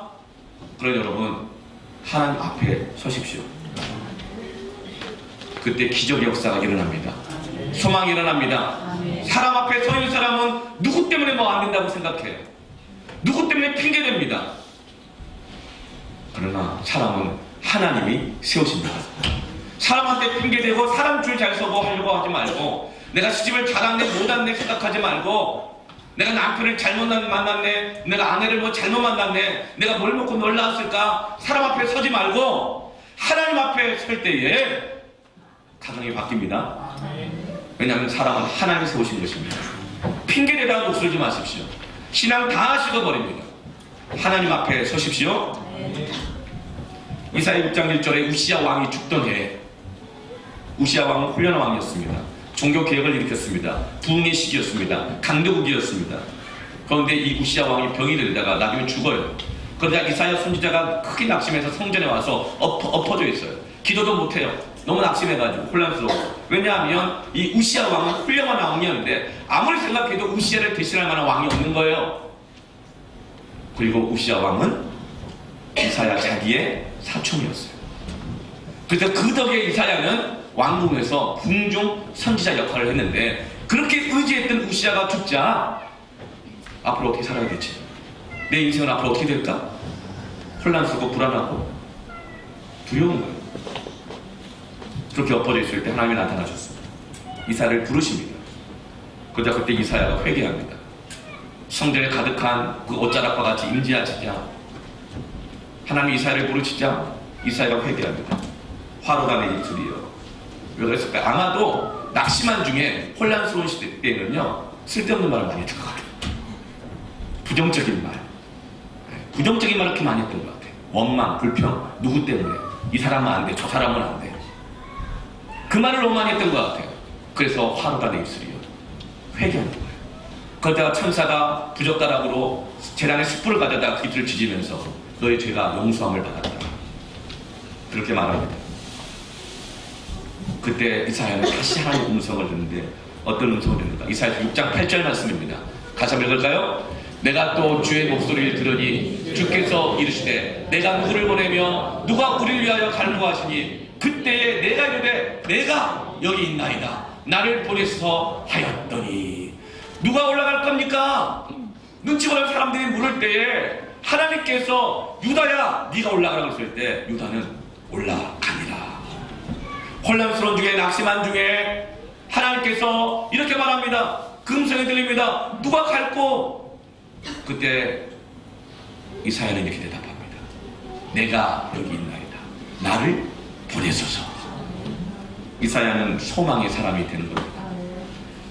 그러나 여러분, 하나님 앞에 서십시오. 그때 기적의 역사가 일어납니다. 소망이 일어납니다. 사람 앞에 서 있는 사람은 누구 때문에 뭐 안 된다고 생각해요. 누구 때문에 핑계댑니다. 그러나 사람은 하나님이 세우십니다. 사람한테 핑계대고 사람 줄 잘 서고 하려고 하지 말고, 내가 시집을 잘했네 못했네 생각하지 말고, 내가 남편을 잘못 만났네, 내가 아내를 뭐 잘못 만났네, 내가 뭘 먹고 뭘 낳았을까, 사람 앞에 서지 말고 하나님 앞에 설 때에 가정이 바뀝니다. 왜냐하면 사람은 하나님이 세우신 것입니다. 핑계대다가 녹슬지 마십시오. 신앙 다 식어버립니다. 하나님 앞에 서십시오. 이사야 6장 1절에 우시야 왕이 죽던 해에, 우시야 왕은 훌륭한 왕이었습니다. 종교개혁을 일으켰습니다. 부흥의 시기였습니다. 강대국이었습니다. 그런데 이 우시야 왕이 병이 들다가 나중에 죽어요. 그러다 이사야 선지자가 크게 낙심해서 성전에 와서 엎어져 있어요. 기도도 못해요. 너무 낙심해가지고 혼란스러워. 왜냐하면 이 우시야 왕은 훌륭한 왕이었는데 아무리 생각해도 우시야를 대신할 만한 왕이 없는 거예요. 그리고 우시야 왕은 이사야 자기의 사촌이었어요. 그래서 그 덕에 이사야는 왕궁에서 궁중 선지자 역할을 했는데, 그렇게 의지했던 우시야가 죽자 앞으로 어떻게 살아야 되지? 내 인생은 앞으로 어떻게 될까? 혼란스럽고 불안하고 두려운 거예요. 그렇게 엎어져 있을 때 하나님이 나타나셨습니다. 이사야를 부르십니다. 그러자 그때 이사야가 회개합니다. 성전에 가득한 그 옷자락과 같이 임재하시자 하나님 이사야를 부르시자 이사야가 회개합니다. 화로가 내 입술이요. 왜 그랬을까요? 아마도 낙심한 중에 혼란스러운 시대 때는요, 쓸데없는 말을 많이 했던 것 같아요. 부정적인 말, 부정적인 말을 이렇게 많이 했던 것 같아요. 원망, 불평, 누구 때문에, 이 사람은 안 돼, 저 사람은 안 돼, 그 말을 너무 많이 했던 것 같아요. 그래서 화로가 내 입술이요. 회개하는 거예요. 그러다가 천사가 부젓가락으로 재단에 숯불을 가져다가 그 입술을 지지면서 너의 죄가 용서함을 받았다, 그렇게 말합니다. 그때 이사야는 다시 하나님의 음성을 듣는데, 어떤 음성을 듣는가? 이사야 6장 8절 말씀입니다. 같이 한번 읽을까요? 내가 또 주의 목소리를 들으니 주께서 이르시되 내가 누구를 보내며 누가 우리를 위하여 간구하시니, 그때에 내가 이르되 내가 여기 있나이다, 나를 보내서 하였더니. 누가 올라갈 겁니까? 눈치 보는 사람들이 물을 때에 하나님께서 유다야 네가 올라가라고 했을 때 유다는 올라갑니다. 혼란스러운 중에, 낙심한 중에 하나님께서 이렇게 말합니다. 그 음성이 들립니다. 누가 갈고? 그때 이사야는 이렇게 대답합니다. 내가 여기 있나이다, 나를 보내소서. 이사야는 소망의 사람이 되는 겁니다.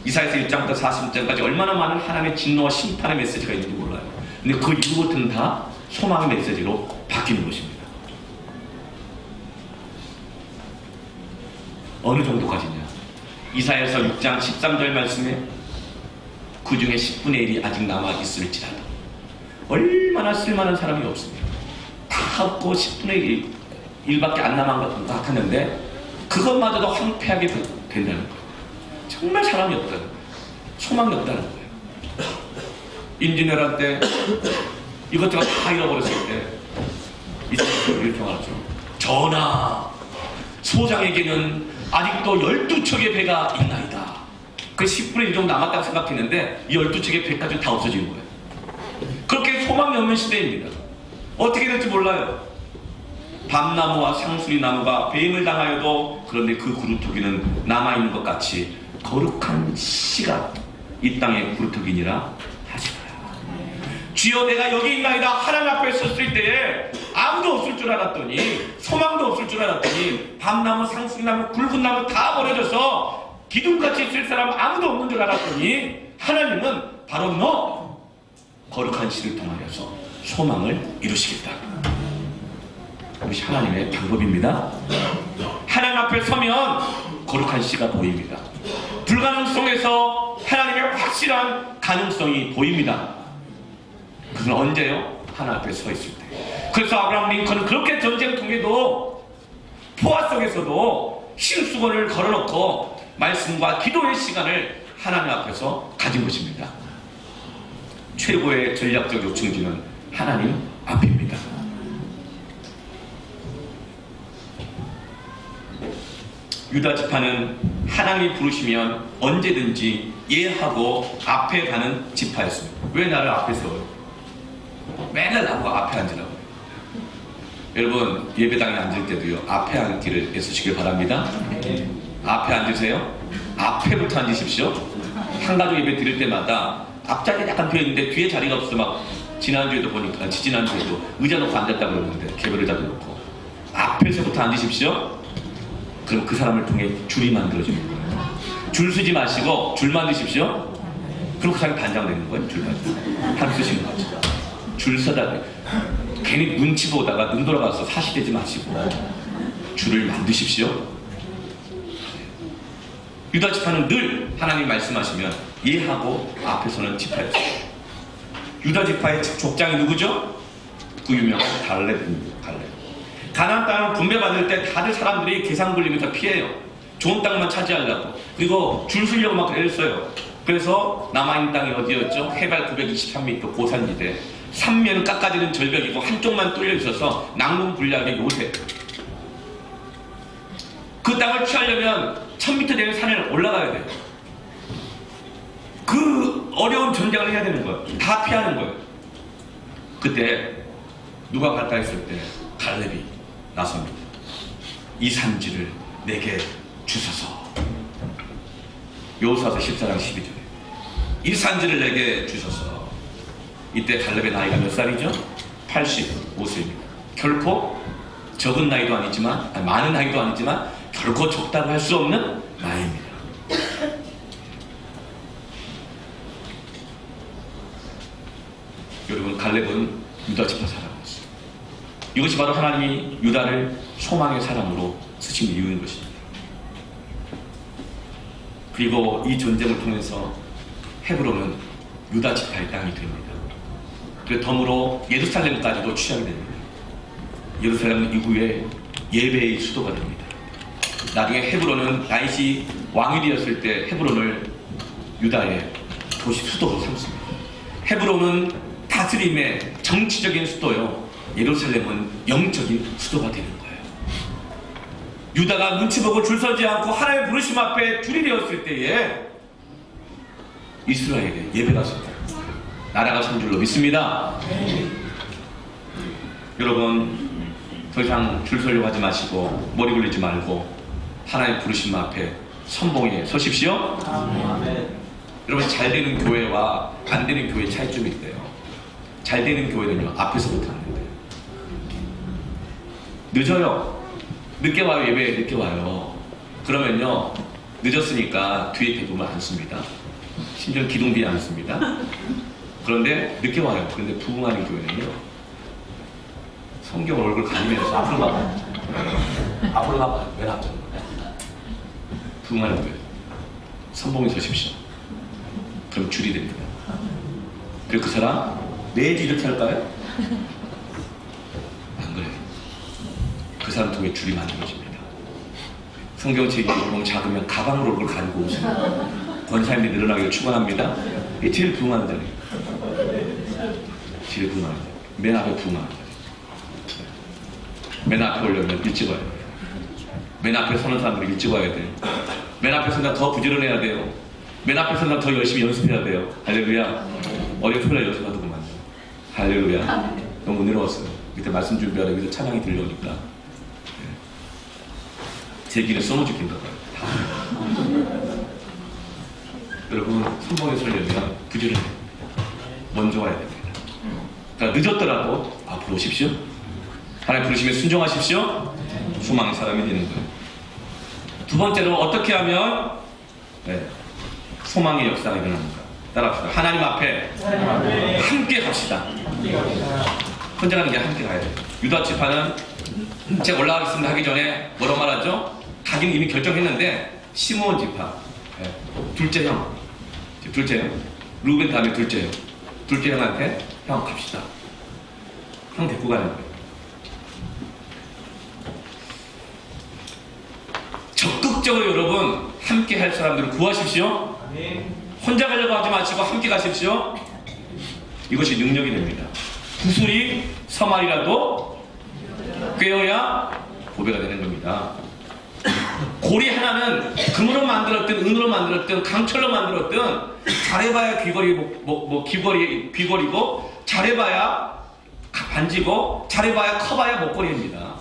이사야서 1장부터 40장까지 얼마나 많은 하나님의 진노와 심판의 메시지가 있는지 몰라요. 근데 그 이후부터는 다 소망의 메시지로 바뀌는 것입니다. 어느 정도까지냐? 이사야서 6장 13절 말씀에 그 중에 10분의 1이 아직 남아있을지라도, 얼마나 쓸만한 사람이 없습니다. 다 없고 10분의 1밖에 안 남은 것 같았는데 그것마저도 황폐하게 된다는 거예요. 정말 사람이 없다는 거예요. 소망이 없다는 거예요. 임진왜란 때 이것저것 다 잃어버렸을 때 이사야가 이렇게 말하죠. 전하, 소장에게는 아직도 12척의 배가 있나이다. 그 10분의 1 정도 남았다고 생각했는데 이 12척의 배까지 다 없어지는 거예요. 그렇게 소망이 없는 시대입니다. 어떻게 될지 몰라요. 밤나무와 상수리나무가 배임을 당하여도 그런데 그 구루토기는 남아있는 것 같이 거룩한 씨가 이 땅의 구루토기니라 하시더라. 주여 내가 여기 있나이다 하나님 앞에 섰을 때에 아무도 없을 줄 알았더니, 소망도 없을 줄 알았더니 밤나무, 상수리나무, 굵은 나무 다 버려져서 기둥같이 있을 사람 아무도 없는 줄 알았더니 하나님은 바로 너 거룩한 씨를 통하여서 소망을 이루시겠다. 그것이 하나님의 방법입니다. 하나님 앞에 서면 거룩한 씨가 보입니다. 불가능성에서 하나님의 확실한 가능성이 보입니다. 그 그건 언제요? 하나님 앞에 서 있을 때. 그래서 아브라함 링컨은 그렇게 전쟁통에도 포화 속에서도 심수건을 걸어놓고 말씀과 기도의 시간을 하나님 앞에서 가진 것입니다. 최고의 전략적 요청지는 하나님 앞입니다. 유다 지파는 하나님이 부르시면 언제든지 예하고 앞에 가는 지파였습니다. 왜 나를 앞에 세워요? 맨날 나보고 앞에 앉으라고. 여러분 예배당에 앉을 때도요 앞에 앉기를 애쓰시길 바랍니다. 앞에 앉으세요. 앞에부터 앉으십시오. 한 가족 예배 드릴 때마다 앞자리에 약간 비어있는데 뒤에 자리가 없어. 막 지난주에도 보니까 지난주에도 의자 놓고 앉았다고 그러는데 개별을 잡아놓고 앞에서부터 앉으십시오. 그럼 그 사람을 통해 줄이 만들어지는 거예요. 줄 서지 마시고 줄 만드십시오. 그럼 그 사람이 단장되는 거예요. 줄 만들고 하나님 쓰시는 거죠. 줄 서다 괜히 눈치 보다가 눈 돌아가서 사시되지 마시고 줄을 만드십시오. 유다 지파는 늘 하나님 말씀하시면 예하고 앞에서는 지파였어요. 유다 지파의 족장이 누구죠? 그 유명한 갈렙입니다. 갈렙. 가나안 땅을 분배받을 때 다들 사람들이 계산 굴리면서 피해요. 좋은 땅만 차지하려고. 그리고 줄 서려고 막 그랬어요. 그래서 남아있는 땅이 어디였죠? 해발 923m 고산지대. 3면은 깎아지는 절벽이고 한쪽만 뚫려 있어서 난공불락의 요새. 그 땅을 취하려면 1000m 되는 산을 올라가야 돼요. 그 어려운 전쟁을 해야 되는 거예요. 다 피하는 거예요. 그때 누가 갈까 했을 때 갈렙이 나섭니다. 이 산지를 내게 주소서. 여호수아서 14장 12절에 이 산지를 내게 주소서. 이때 갈렙의 나이가 몇 살이죠? 85세입니다. 결코 적은 나이도 아니지만 많은 나이도 아니지만 결코 적다고 할 수 없는 나이입니다. 여러분 갈렙은 유다 지파 사람이었어요. 이것이 바로 하나님이 유다를 소망의 사람으로 쓰신 이유인 것입니다. 그리고 이 전쟁을 통해서 헤브론은 유다 지파의 땅이 됩니다. 그리고 덤으로 예루살렘까지도 취하게 됩니다. 예루살렘은 이후에 예배의 수도가 됩니다. 나중에 헤브론은 다윗이 왕이 되었을 때 헤브론을 유다의 도시 수도로 삼습니다. 헤브론은 다스림의 정치적인 수도요. 예루살렘은 영적인 수도가 되는 거예요. 유다가 눈치 보고 줄 서지 않고 하나님의 부르심 앞에 줄이 되었을 때에 이스라엘에 예배가 섰다. 나라가 선 줄로 믿습니다. 여러분 더 이상 줄 서려고 하지 마시고 머리 굴리지 말고 하나님의 부르심 앞에 선봉에 서십시오. 여러분 잘 되는 교회와 안 되는 교회의 차이점이 있대요. 잘 되는 교회는요 앞에서부터 하는 거예요. 늦어요. 늦게 와요. 예배에 늦게 와요. 그러면요 늦었으니까 뒤에 대부분 안 씁니다. 심지어 기둥비에 안 씁니다. 그런데 늦게 와요. 그런데 부흥하는 교회는요 성경 얼굴 가리면서 앞으로 가봐요. 앞으로 가봐요. 맨 앞쪽으로. 부흥하는 교회 선봉에 서십시오. 그럼 줄이 됩니다. 그리고 그 사람 매주 이렇게 할까요? 안 그래요. 그 사람 통해 줄이 만들어집니다. 성경책이 너무 작으면 가방으로 얼굴 가리고 오시는 권사님이 늘어나기를 축원합니다. 이게 제일 부흥하는 자리예요. 제일 부흥하는 자리. 맨 앞에 부흥하는 자리. 맨 앞에 오려면 일찍 와야 돼요. 맨 앞에 서는 사람들이 일찍 와야 돼요. 맨 앞에 서는 더 부지런해야 돼요. 맨 앞에 서는 더 열심히 연습해야 돼요. 할렐루야. 어제 토요일에 연습하더구만. 할렐루야. 너무 은혜로웠어요. 밑에 말씀 준비하러 여기서 찬양이 들려오니까 제 길에 써놓지긴가 봐요. 여러분 선봉에 서려면 부지런해야 됩니다. 먼저 와야 됩니다. 그러니까 늦었더라도 앞으로 오십시오. 하나님 부르심에 순종하십시오. 소망의 사람이 되는 거예요. 두 번째로 어떻게 하면 소망의 역사가 일어납니까? 따라합시다. 하나님 앞에 함께 갑시다. 혼자 가는 게 함께 가야 돼요. 유다 지파는 제가 올라가겠습니다 하기 전에 뭐라고 말하죠? 가긴 이미 결정했는데 시므온 지파 둘째 형 루벤 다음에 둘째 형한테 형 갑시다. 형 데리고 가는 거예요. 적극적으로 여러분 함께 할 사람들을 구하십시오. 혼자 가려고 하지 마시고 함께 가십시오. 이것이 능력이 됩니다. 구슬이 서말이라도 꿰어야 보배가 되는 겁니다. 고리 하나는 금으로 만들었든 은으로 만들었든 강철로 만들었든 잘해봐야 귀걸이고 잘해봐야 반지고 잘해봐야 커봐야 목걸이입니다.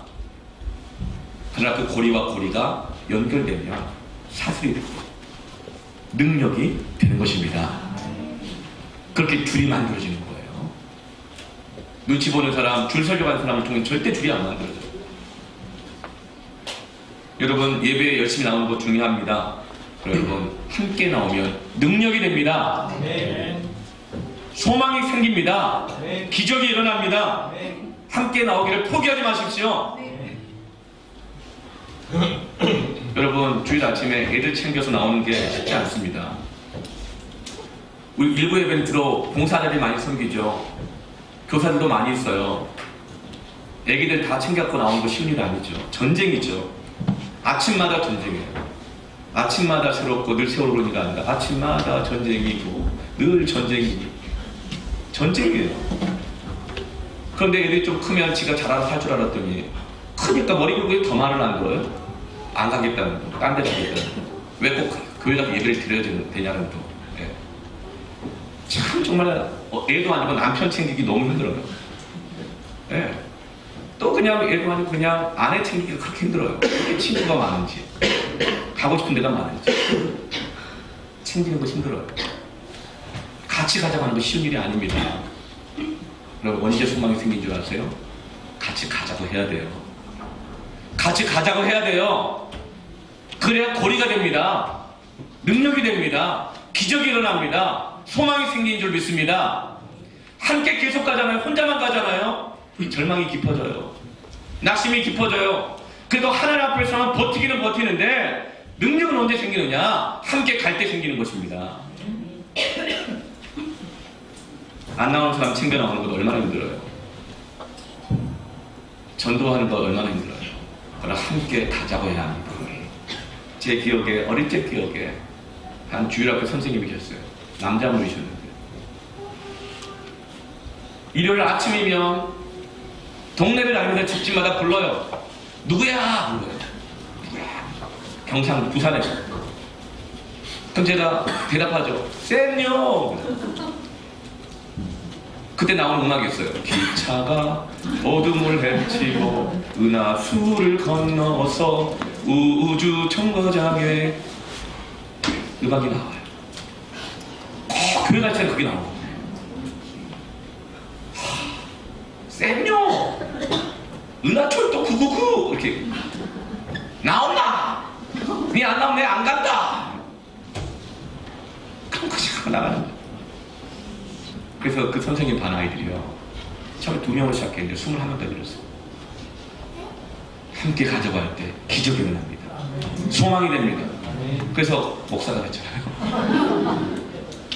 그러나 그 고리와 고리가 연결되면 사슬이 되고 능력이 되는 것입니다. 그렇게 줄이 만들어지는 거예요. 눈치 보는 사람, 줄 설교하는 사람을 통해 절대 줄이 안 만들어져요. 여러분 예배에 열심히 나오는 것 중요합니다. 여러분 함께 나오면 능력이 됩니다. 소망이 생깁니다. 기적이 일어납니다. 함께 나오기를 포기하지 마십시오. 여러분 주일 아침에 애들 챙겨서 나오는 게 쉽지 않습니다. 우리 일부 예배는 주로 봉사자들이 많이 섬기죠. 교사들도 많이 있어요. 애기들 다 챙겨갖고 나오는 거 쉬운 일 아니죠. 전쟁이죠. 아침마다 전쟁이에요. 아침마다 새롭고 늘 세월호 그러니까 아니라 아침마다 전쟁이고 늘 전쟁이에요. 그런데 애들이 좀 크면 지가 잘알아서 할 줄 알았더니 크니까 머리 굴고 더 말을 안 들어요. 안 가겠다는 거, 딴 데 가겠다는 거. 왜 꼭 교회 가서 예배를 드려야 되냐는 거. 예. 참 정말 애도 아니고 남편 챙기기 너무 힘들어요. 예. 또 그냥 애도 아니고 그냥 아내 챙기기가 그렇게 힘들어요. 그렇게 친구가 많은지 가고 싶은 데가 많은지 챙기는 거 힘들어요. 같이 가자고 하는 거 쉬운 일이 아닙니다. 여러분 언제 소망이 생긴 줄 아세요? 같이 가자고 해야 돼요. 같이 가자고 해야 돼요. 그래야 고리가 됩니다. 능력이 됩니다. 기적이 일어납니다. 소망이 생긴 줄 믿습니다. 함께 계속 가잖아요. 혼자만 가잖아요. 절망이 깊어져요. 낙심이 깊어져요. 그래도 하나님 앞에서는 버티기는 버티는데 능력은 언제 생기느냐? 함께 갈 때 생기는 것입니다. 안 나오는 사람 챙겨 나오는 것도 얼마나 힘들어요. 전도하는 거 얼마나 힘들어요. 그러나 함께 가자고 해야 합니다. 제 기억에 어릴 적 기억에 한 주일학교 선생님이 계셨어요. 남자분이셨는데 일요일 아침이면 동네를 다니면서 집집마다 불러요. 누구야? 불러요. 경상 부산에서. 그럼 제가 대답하죠. 쌤요. 그때 나오는 음악이 있어요. 기차가 어둠을 헤치고 은하수를 건너서 우주 정거장에 음악이 나와요. 교회 갈 때는 그게 나와요. 쌤요! 은하철도 999! 이렇게 나온다! 니 안 나오면 안 간다! 그럼 그냥 나가는 거예요. 그래서 그 선생님 반 아이들이요. 처음에 2명으로 시작했는데 21명 더 늘었어요. 함께 가자고 할 때 기적이 일어납니다. 소망이 됩니다. 그래서 목사가 됐잖아요.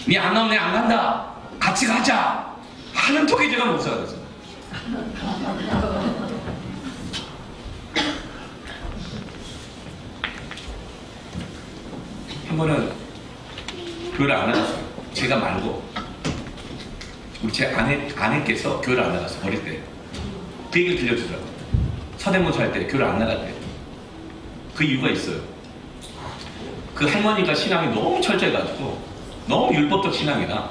니 안 나오면 안 간다. 같이 가자. 하는 톡에 제가 목사가 됐어요. 한 번은 교회를 안 나갔어요. 제가 말고 우리 제 아내께서 교회를 안 나갔어요. 어릴 때. 그 얘기를 들려주더라고요. 서대문서 할 때 교회를 안 나갔대요. 그 이유가 있어요. 그 할머니가 신앙이 너무 철저해가지고 너무 율법적 신앙이라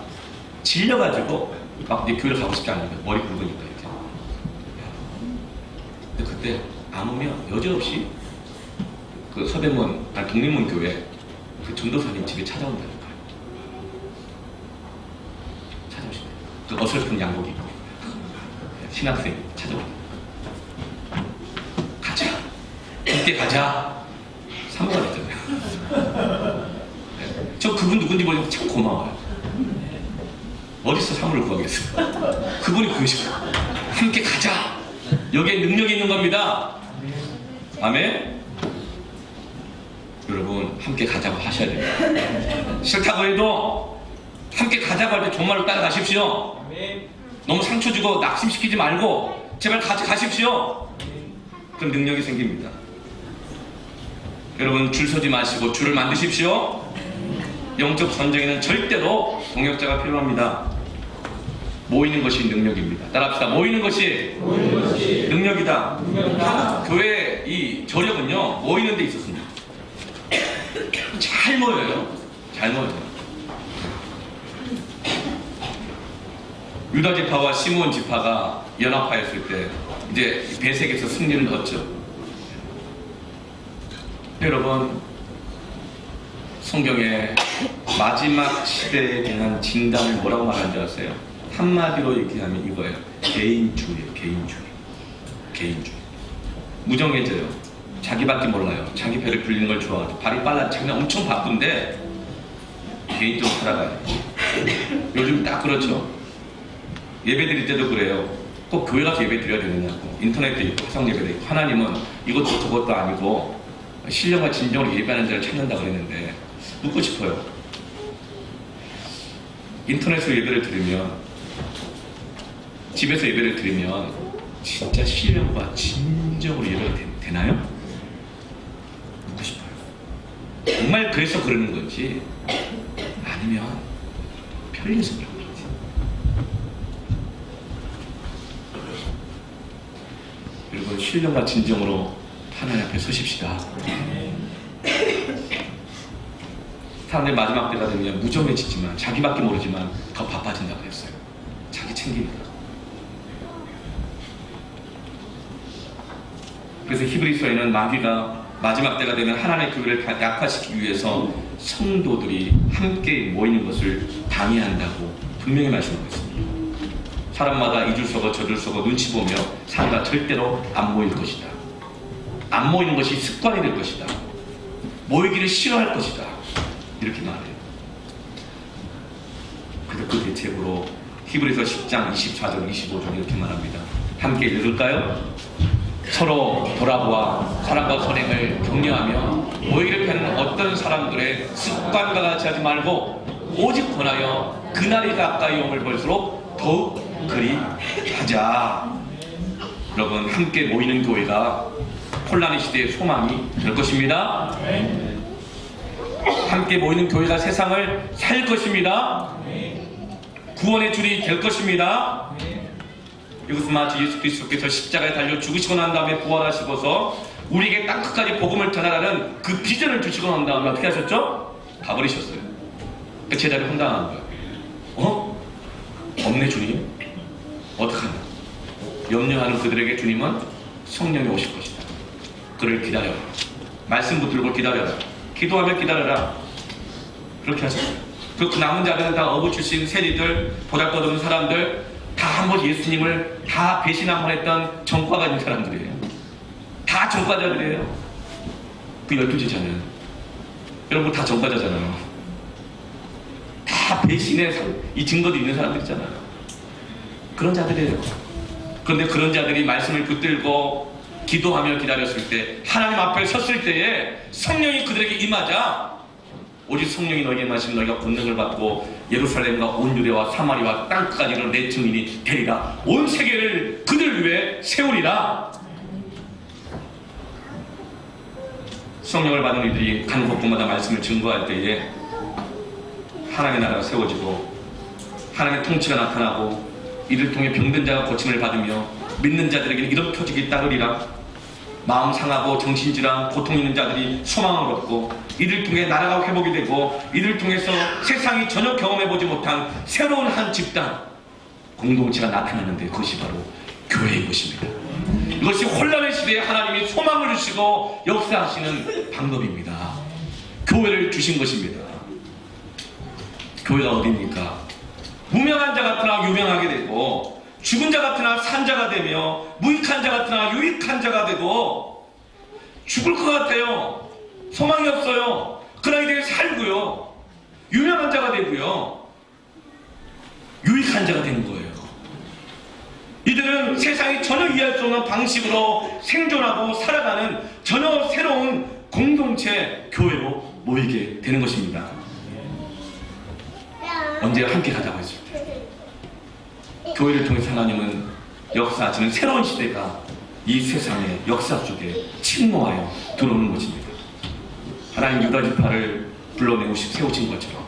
질려가지고 막 이제 교회를 가고 싶지 않으니까 머리 굵으니까 이렇게. 근데 그때 안 오면 여지없이 그 서대문 독립문 교회 그 전도사님 집에 찾아온다니까요. 찾아오시네. 그 어설픈 양복 입고 신학생 찾아온다. 가자. 함께 가자. 사모가 됐잖아요. 네. 저 그분 누군지 모르고 참 고마워요. 어디서 사모를 구하겠어요? 그분이 구하시고 함께 가자. 여기에 능력이 있는 겁니다. 아멘. 여러분 함께 가자고 하셔야 됩니다. 싫다고 해도 함께 가자고 할 때 정말로 따라가십시오. 너무 상처 주고 낙심시키지 말고 제발 같이 가십시오. 그럼 능력이 생깁니다. 여러분, 줄 서지 마시고 줄을 만드십시오. 영적 전쟁에는 절대로 동역자가 필요합니다. 모이는 것이 능력입니다. 따라합시다. 모이는 것이 능력이다. 한국 교회 이 저력은요, 모이는 데 있었습니다. 잘 모여요. 잘 모여요. 유다 지파와 시므온 지파가 연합하였을 때 이제 배색에서 승리를 얻죠. 여러분, 성경에 마지막 시대에 대한 진단을 뭐라고 말하는 줄 아세요? 한마디로 얘기하면 이거예요. 개인주의예요. 개인주의. 무정해져요. 자기밖에 몰라요. 자기 배를 불리는 걸 좋아하죠. 발이 빨라. 자기는 엄청 바쁜데 개인적으로 살아가요. 요즘 딱 그렇죠. 예배 드릴 때도 그래요. 꼭 교회 가서 예배 드려야 되느냐고. 인터넷도 있고 화성 예배도 있고. 하나님은 이것도 저것도 아니고 신령과 진정으로 예배하는 자를 찾는다 그랬는데 묻고 싶어요. 인터넷으로 예배를 드리면, 집에서 예배를 드리면 진짜 신령과 진정으로 예배가 되나요? 묻고 싶어요. 정말 그래서 그러는 건지 아니면 편리해서 그러는 건지. 여러분, 신령과 진정으로 하나님 앞에 서십시다. 사람들이 마지막 때가 되면 무정해지지만, 자기밖에 모르지만 더 바빠진다고 했어요. 자기 챙깁니다. 그래서 히브리서에는 마귀가 마지막 때가 되면 하나님의 교회를 약화시키기 위해서 성도들이 함께 모이는 것을 방해한다고 분명히 말씀하고 있습니다. 사람마다 이 줄 서고 저 줄 서고 눈치 보며 사람과 절대로 안 모일 것이다. 안 모이는 것이 습관이 될 것이다. 모이기를 싫어할 것이다. 이렇게 말해요. 그래서 그 대책으로 히브리서 10장 24절 25절 이렇게 말합니다. 함께 읽을까요? 서로 돌아보아 사랑과 선행을 격려하며 모이를 펴는 어떤 사람들의 습관과 같이 하지 말고 오직 권하여 그날이 가까이 오물 볼수록 더욱 그리 하자. 여러분, 함께 모이는 교회가 혼란의 시대의 소망이 될 것입니다. 함께 모이는 교회가 세상을 살 것입니다. 구원의 줄이 될 것입니다. 이것은 마치 예수 그리스도께서 십자가에 달려 죽으시고 난 다음에 부활하시고서 우리에게 땅끝까지 복음을 전하라는 그 비전을 주시고 난 다음에 어떻게 하셨죠? 가버리셨어요. 그 제자를 황당한 거예요. 없네 주님? 어떡하냐? 염려하는 그들에게 주님은 성령이 오실 것이다. 그를 기다려라. 말씀 붙들고 기다려라. 기도하며 기다려라. 그렇게 하셨어요. 그 남은 자들은 다 어부 출신 세리들, 보잘것없는 사람들, 다 한번 예수님을 다 배신 한번 했던 전과가 있는 사람들이에요. 다 전과자들이에요. 그 12제자는 여러분 다 전과자잖아요. 다 배신의 이 증거도 있는 사람들이잖아요. 그런 자들이에요. 그런데 그런 자들이 말씀을 붙들고 기도하며 기다렸을 때, 하나님 앞에 섰을 때에 성령이 그들에게 임하자 오직 성령이 너희에게 임하시면 너희가 권능을 받고 예루살렘과 온 유대와 사마리아와 땅끝까지 이르러 내 증인이 되리라. 온 세계를 그들 위해 세우리라. 성령을 받은 이들이 가는 곳곳마다 말씀을 증거할 때에 하나님의 나라가 세워지고 하나님의 통치가 나타나고 이를 통해 병든 자가 고침을 받으며 믿는 자들에게는 이런 표적이 따르리라. 마음 상하고 정신질환, 고통 있는 자들이 소망을 얻고 이들 통해 나라가 회복이 되고 이들 통해서 세상이 전혀 경험해보지 못한 새로운 한 집단, 공동체가 나타나는데 그것이 바로 교회인 것입니다. 이것이 혼란의 시대에 하나님이 소망을 주시고 역사하시는 방법입니다. 교회를 주신 것입니다. 교회가 어디입니까? 무명한 자 같으나 유명하게 되고 죽은 자 같으나 산 자가 되며 무익한 자 같으나 유익한 자가 되고 죽을 것 같아요. 소망이 없어요. 그러나 이들이 살고요. 유명한 자가 되고요. 유익한 자가 되는 거예요. 이들은 세상이 전혀 이해할 수 없는 방식으로 생존하고 살아가는 전혀 새로운 공동체 교회로 모이게 되는 것입니다. 언제 함께 가자고 했을 때 교회를 통해서 하나님은 역사하시는 새로운 시대가 이 세상의 역사 속에 침몰하여 들어오는 것입니다. 하나님 유다 지파를 불러내고 세우신 것처럼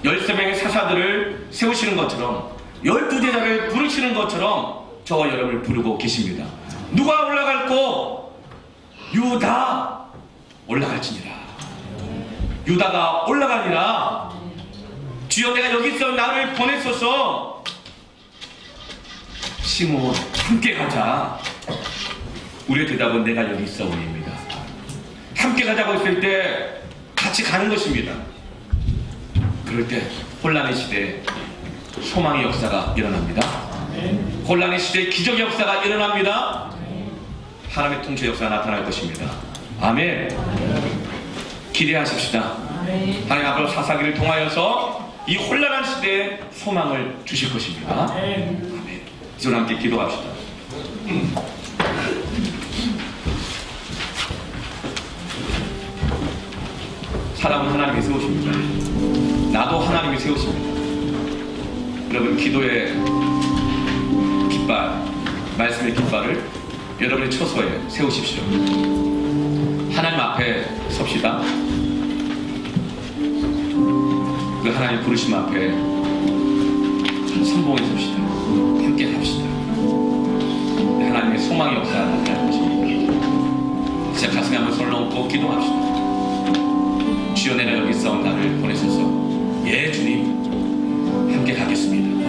13명의 사사들을 세우시는 것처럼 12제자를 부르시는 것처럼 저와 여러분을 부르고 계십니다. 누가 올라갈꼬? 유다 올라갈지니라. 유다가 올라가니라. 주여 내가 여기 있어 나를 보내소서. 시몬 함께 가자. 우리의 대답은 내가 여기 있어 오니입니다. 함께 가자고 했을 때 같이 가는 것입니다. 그럴 때 혼란의 시대에 소망의 역사가 일어납니다. 혼란의 시대에 기적의 역사가 일어납니다. 하나님의 통치 역사가 나타날 것입니다. 아멘. 기대하십시다. 하나님 앞으로 사사기를 통하여서 이 혼란한 시대에 소망을 주실 것입니다. 아멘. 이제 함께 기도합시다. 사람은 하나님이 세우십니다. 나도 하나님이 세우십니다. 여러분 기도의 깃발, 말씀의 깃발을 여러분의 처소에 세우십시오. 하나님 앞에 섭시다. 그 하나님 부르심 앞에 선봉에 섭시다. 함께 합시다. 하나님의 소망의 역사가 나타날 것입니다. 진짜 가슴에 한번 손을 얹고 기도합시다. 주여 내가 여기 있어 나를 보내소서. 예 주님 함께 가겠습니다.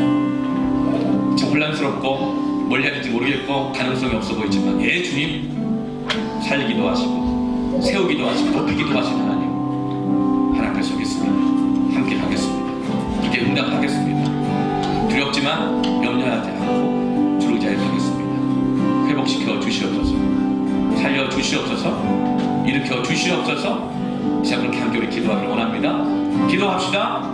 참 혼란스럽고 멀리 할지 모르겠고 가능성이 없어 보이지만 예 주님 살리기도 하시고 세우기도 하시고 높이기도 하신 하나님 하나님 앞에 서겠습니다. 함께 가겠습니다. 이제 응답하겠습니다. 두렵지만 염려하지 않고 주를 의지하여 가겠습니다. 회복시켜 주시옵소서. 살려 주시옵소서. 일으켜 주시옵소서. 자 그렇게 함께 우리 기도하기를 원합니다. 기도합시다.